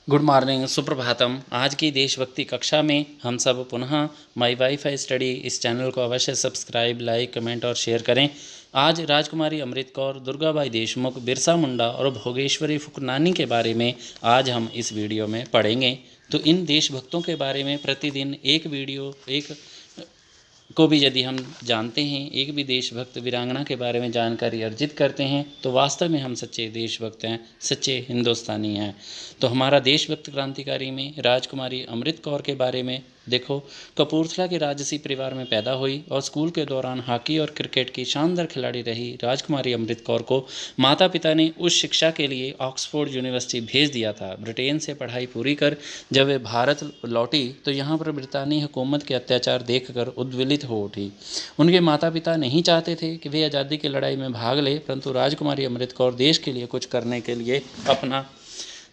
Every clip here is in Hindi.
Good morning, Suprabhatam. आज की देशभक्ति कक्षा में हम सब पुनः माई वाईफाई स्टडी इस चैनल को अवश्य सब्सक्राइब, लाइक, कमेंट और शेयर करें। आज राजकुमारी अमृत कौर, दुर्गाबाई देशमुख, बिरसा मुंडा और भोगेश्वरी फुकनानी के बारे में आज हम इस वीडियो में पढ़ेंगे। तो इन देशभक्तों के बारे में प्रतिदिन एक वीडियो को भी यदि हम जानते हैं, एक भी देशभक्त वीरांगना के बारे में जानकारी अर्जित करते हैं, तो वास्तव में हम सच्चे देशभक्त हैं, सच्चे हिंदुस्तानी हैं। तो हमारा देशभक्त क्रांतिकारी में राजकुमारी अमृत कौर के बारे में देखो। कपूरथला के राजसी परिवार में पैदा हुई और स्कूल के दौरान हॉकी और क्रिकेट की शानदार खिलाड़ी रही राजकुमारी अमृत कौर को माता पिता ने उच्च शिक्षा के लिए ऑक्सफोर्ड यूनिवर्सिटी भेज दिया था। ब्रिटेन से पढ़ाई पूरी कर जब वे भारत लौटी तो यहाँ पर ब्रितानी हुकूमत के अत्याचार देखकर उद्वेलित हो उठी। उनके माता पिता नहीं चाहते थे कि वे आज़ादी की लड़ाई में भाग ले, परंतु राजकुमारी अमृत कौर देश के लिए कुछ करने के लिए अपना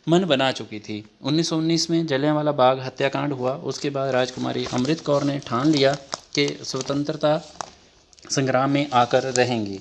मन बना चुकी थी। 1919 में जलियांवाला बाग हत्याकांड हुआ। उसके बाद राजकुमारी अमृत कौर ने ठान लिया कि स्वतंत्रता संग्राम में आकर रहेंगी।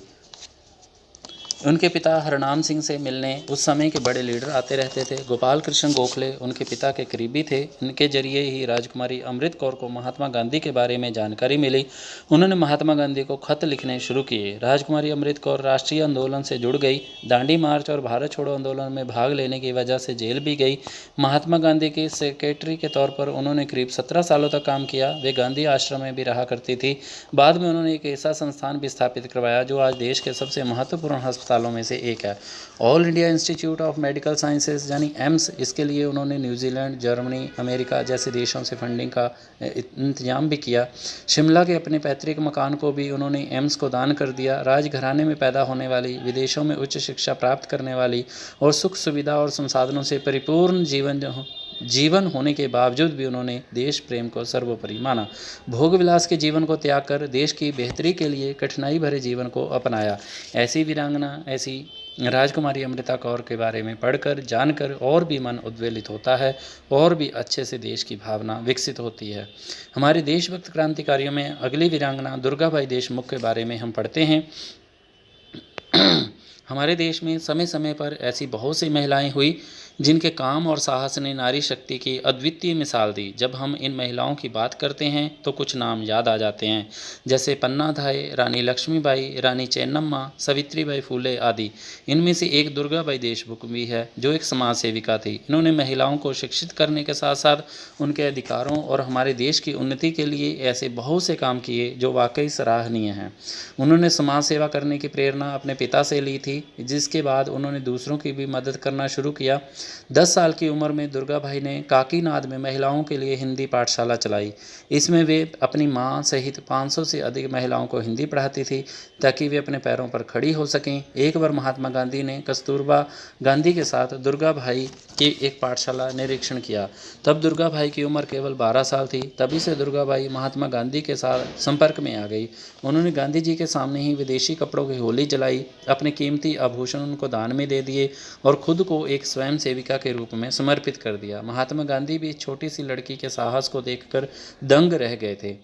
उनके पिता हरनाम सिंह से मिलने उस समय के बड़े लीडर आते रहते थे। गोपाल कृष्ण गोखले उनके पिता के करीबी थे। इनके जरिए ही राजकुमारी अमृत कौर को महात्मा गांधी के बारे में जानकारी मिली। उन्होंने महात्मा गांधी को खत लिखने शुरू किए। राजकुमारी अमृत कौर राष्ट्रीय आंदोलन से जुड़ गई। दांडी मार्च और भारत छोड़ो आंदोलन में भाग लेने की वजह से जेल भी गई। महात्मा गांधी के सेक्रेटरी के तौर पर उन्होंने करीब 17 सालों तक काम किया। वे गांधी आश्रम में भी रहा करती थी। बाद में उन्होंने एक ऐसा संस्थान भी स्थापित करवाया जो आज देश के सबसे महत्वपूर्ण अस्पतालों में से एक है, all India institute of medical sciences यानी एम्स। इसके लिए उन्होंने न्यूजीलैंड, जर्मनी, अमेरिका जैसे देशों से फंडिंग का इंतजाम भी किया। शिमला के अपने पैतृक मकान को भी उन्होंने एम्स को दान कर दिया। राजघराने में पैदा होने वाली, विदेशों में उच्च शिक्षा प्राप्त करने वाली और सुख सुविधा और संसाधनों से परिपूर्ण जीवन होने के बावजूद भी उन्होंने देश प्रेम को सर्वोपरि माना। भोग विलास के जीवन को त्याग कर देश की बेहतरी के लिए कठिनाई भरे जीवन को अपनाया। ऐसी वीरांगना, ऐसी राजकुमारी अमृता कौर के बारे में पढ़कर, जानकर और भी मन उद्वेलित होता है और भी अच्छे से देश की भावना विकसित होती है। हमारे देशभक्त क्रांतिकारियों में अगली वीरांगना दुर्गाबाई देशमुख के बारे में हम पढ़ते हैं। हमारे देश में समय समय पर ऐसी बहुत सी महिलाएं हुई जिनके काम और साहस ने नारी शक्ति की अद्वितीय मिसाल दी। जब हम इन महिलाओं की बात करते हैं तो कुछ नाम याद आ जाते हैं, जैसे पन्ना धाय, रानी लक्ष्मीबाई, रानी चेन्नम्मा, सावित्रीबाई फूले आदि। इनमें से एक दुर्गाबाई देशमुख भी है जो एक समाज सेविका थी। इन्होंने महिलाओं को शिक्षित करने के साथ साथ उनके अधिकारों और हमारे देश की उन्नति के लिए ऐसे बहुत से काम किए जो वाकई सराहनीय हैं। उन्होंने समाज सेवा करने की प्रेरणा अपने पिता से ली थी, जिसके बाद उन्होंने दूसरों की भी मदद करना शुरू किया। 10 साल की उम्र में दुर्गाबाई ने काकीनाद में महिलाओं के लिए हिंदी पाठशाला चलाई। इसमें वे अपनी मां सहित 500 से अधिक महिलाओं को हिंदी पढ़ाती थी ताकि वे अपने पैरों पर खड़ी हो सकें। एक बार महात्मा गांधी ने कस्तूरबा गांधी के साथ दुर्गाबाई की एक पाठशाला निरीक्षण किया। तब दुर्गाबाई की उम्र केवल 12 साल थी। तभी से दुर्गाबाई महात्मा गांधी के साथ संपर्क में आ गई। उन्होंने गांधी जी के सामने ही विदेशी कपड़ों की होली जलाई, अपने कीमती आभूषण उनको दान में दे दिए और खुद को एक स्वयं सेविका के रूप में समर्पित कर दिया। महात्मा गांधी भी छोटी सी लड़की के साहस को देखकर दंग रह गए थे।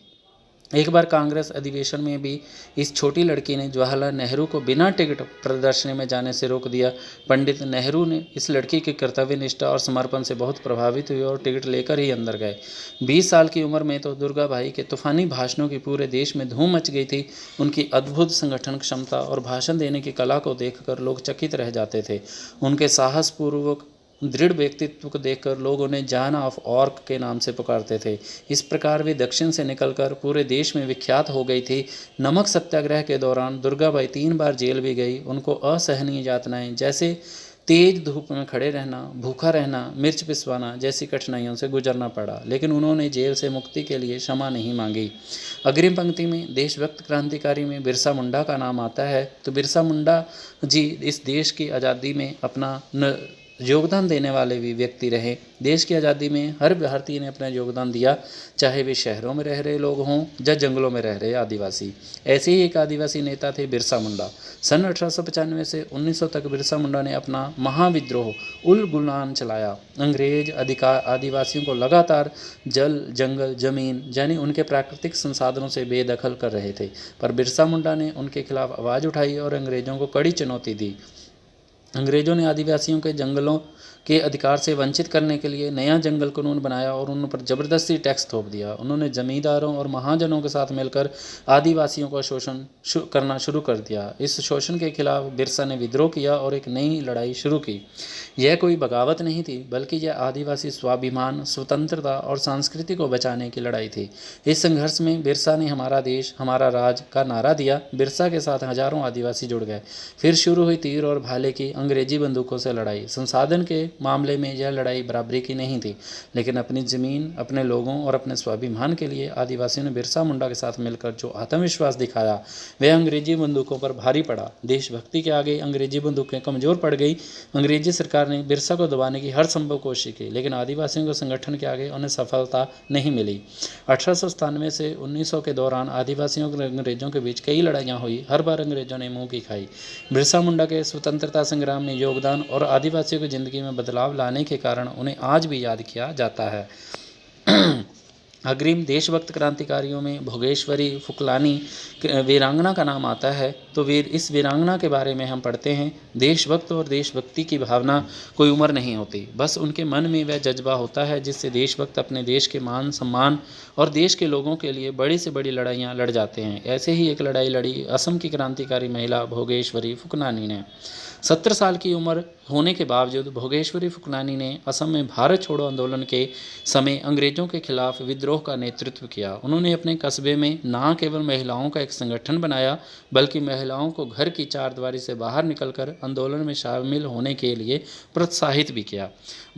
एक बार कांग्रेस अधिवेशन में भी इस छोटी लड़की ने जवाहरलाल नेहरू को बिना टिकट प्रदर्शनी में जाने से रोक दिया। पंडित नेहरू ने इस लड़की की कर्तव्य निष्ठा और समर्पण से बहुत प्रभावित हुए और टिकट लेकर ही अंदर गए। 20 साल की उम्र में तो दुर्गाबाई के तूफानी भाषणों की पूरे देश में धूम मच गई थी। उनकी अद्भुत संगठन क्षमता और भाषण देने की कला को देखकर लोग चकित रह जाते थे। उनके साहसपूर्वक दृढ़ व्यक्तित्व को देखकर लोग उन्हें जॉन ऑफ आर्क के नाम से पुकारते थे। इस प्रकार वे दक्षिण से निकलकर पूरे देश में विख्यात हो गई थी। नमक सत्याग्रह के दौरान दुर्गाबाई 3 बार जेल भी गई। उनको असहनीय यातनाएं जैसे तेज धूप में खड़े रहना, भूखा रहना, मिर्च पिसवाना जैसी कठिनाइयों से गुजरना पड़ा, लेकिन उन्होंने जेल से मुक्ति के लिए क्षमा नहीं मांगी। अग्रिम पंक्ति में देशभक्त क्रांतिकारी में बिरसा मुंडा का नाम आता है। तो बिरसा मुंडा जी इस देश की आज़ादी में अपना योगदान देने वाले भी व्यक्ति रहे। देश की आज़ादी में हर भारतीय ने अपना योगदान दिया, चाहे वे शहरों में रह रहे लोग हों या जंगलों में रह रहे आदिवासी। ऐसे ही एक आदिवासी नेता थे बिरसा मुंडा। सन 1895 से 1900 तक बिरसा मुंडा ने अपना महाविद्रोह उल गुलान चलाया। अंग्रेज आदिवासियों को लगातार जल, जंगल, जमीन यानी उनके प्राकृतिक संसाधनों से बेदखल कर रहे थे, पर बिरसा मुंडा ने उनके खिलाफ आवाज़ उठाई और अंग्रेजों को कड़ी चुनौती दी। अंग्रेजों ने आदिवासियों के जंगलों के अधिकार से वंचित करने के लिए नया जंगल कानून बनाया और उन पर ज़बरदस्ती टैक्स थोप दिया। उन्होंने जमींदारों और महाजनों के साथ मिलकर आदिवासियों का शोषण करना शुरू कर दिया। इस शोषण के खिलाफ बिरसा ने विद्रोह किया और एक नई लड़ाई शुरू की। यह कोई बगावत नहीं थी, बल्कि यह आदिवासी स्वाभिमान, स्वतंत्रता और संस्कृति को बचाने की लड़ाई थी। इस संघर्ष में बिरसा ने हमारा देश, हमारा राज का नारा दिया। बिरसा के साथ हजारों आदिवासी जुड़ गए। फिर शुरू हुई तीर और भाले की अंग्रेजी बंदूकों से लड़ाई। संसाधन के मामले में यह लड़ाई बराबरी की नहीं थी, लेकिन अपनी ज़मीन, अपने लोगों और अपने स्वाभिमान के लिए आदिवासियों ने बिरसा मुंडा के साथ मिलकर जो आत्मविश्वास दिखाया, वह अंग्रेजी बंदूकों पर भारी पड़ा। देशभक्ति के आगे अंग्रेजी बंदूकें कमज़ोर पड़ गई। अंग्रेजी सरकार ने बिरसा को दबाने की हर संभव कोशिश की, लेकिन आदिवासियों के संगठन के आगे उन्हें सफलता नहीं मिली। 1897 से 1900 के दौरान आदिवासियों और अंग्रेजों के बीच कई लड़ाइयाँ हुई। हर बार अंग्रेजों ने मुंह की खाई। बिरसा मुंडा के स्वतंत्रता संग्राम में योगदान और आदिवासियों की ज़िंदगी में बदलाव लाने के कारण उन्हें आज भी याद किया जाता है। अग्रिम देशभक्त क्रांतिकारियों में भोगेश्वरी फुकलानी वीरांगना का नाम आता है। तो इस वीरांगना के बारे में हम पढ़ते हैं, देशभक्त और देशभक्ति की भावना कोई उम्र नहीं होती, बस उनके मन में वह जज्बा होता है जिससे देशभक्त अपने देश के मान सम्मान और देश के लोगों के लिए बड़ी से बड़ी लड़ाइयाँ लड़ जाते हैं। ऐसे ही एक लड़ाई लड़ी असम की क्रांतिकारी महिला भोगेश्वरी फुकलानी ने। 70 साल की उम्र होने के बावजूद भोगेश्वरी फुकलानी ने असम में भारत छोड़ो आंदोलन के समय अंग्रेजों के खिलाफ विद्रोह का नेतृत्व किया। उन्होंने अपने कस्बे में न केवल महिलाओं का एक संगठन बनाया, बल्कि महिलाओं को घर की चारदीवारी से बाहर निकलकर आंदोलन में शामिल होने के लिए प्रोत्साहित भी किया।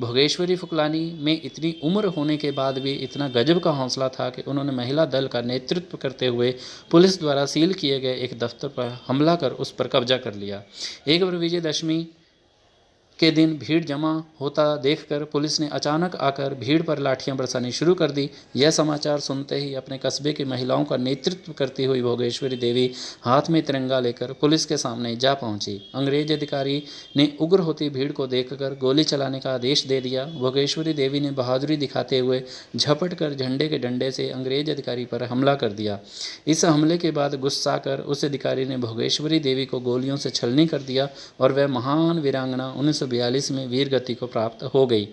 भोगेश्वरी फुकलानी में इतनी उम्र होने के बाद भी इतना गजब का हौसला था कि उन्होंने महिला दल का नेतृत्व करते हुए पुलिस द्वारा सील किए गए एक दफ्तर पर हमला कर उस पर कब्जा कर लिया। एक बार विजयदशमी के दिन भीड़ जमा होता देखकर पुलिस ने अचानक आकर भीड़ पर लाठियां बरसानी शुरू कर दी। यह समाचार सुनते ही अपने कस्बे की महिलाओं का नेतृत्व करती हुई भोगेश्वरी देवी हाथ में तिरंगा लेकर पुलिस के सामने जा पहुंची। अंग्रेज अधिकारी ने उग्र होती भीड़ को देखकर गोली चलाने का आदेश दे दिया। भोगेश्वरी देवी ने बहादुरी दिखाते हुए झपट कर झंडे के डंडे से अंग्रेज अधिकारी पर हमला कर दिया। इस हमले के बाद गुस्सा कर उस अधिकारी ने भोगेश्वरी देवी को गोलियों से छलनी कर दिया और वह महान वीरांगना 1942 में वीर गति को प्राप्त हो गई।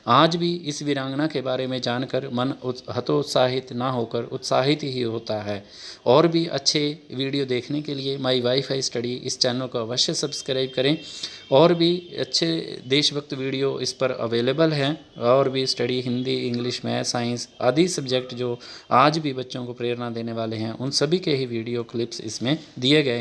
आज भी इस वीरांगना के बारे में जानकर मन हतोत्साहित ना होकर उत्साहित ही होता है। और भी अच्छे वीडियो देखने के लिए माई वाईफाई स्टडी इस चैनल को अवश्य सब्सक्राइब करें। और भी अच्छे देशभक्त वीडियो इस पर अवेलेबल हैं। और भी study Hindi, English, math, science आदि सब्जेक्ट जो आज भी बच्चों को प्रेरणा देने वाले हैं, उन सभी के ही वीडियो क्लिप्स इसमें दिए गए।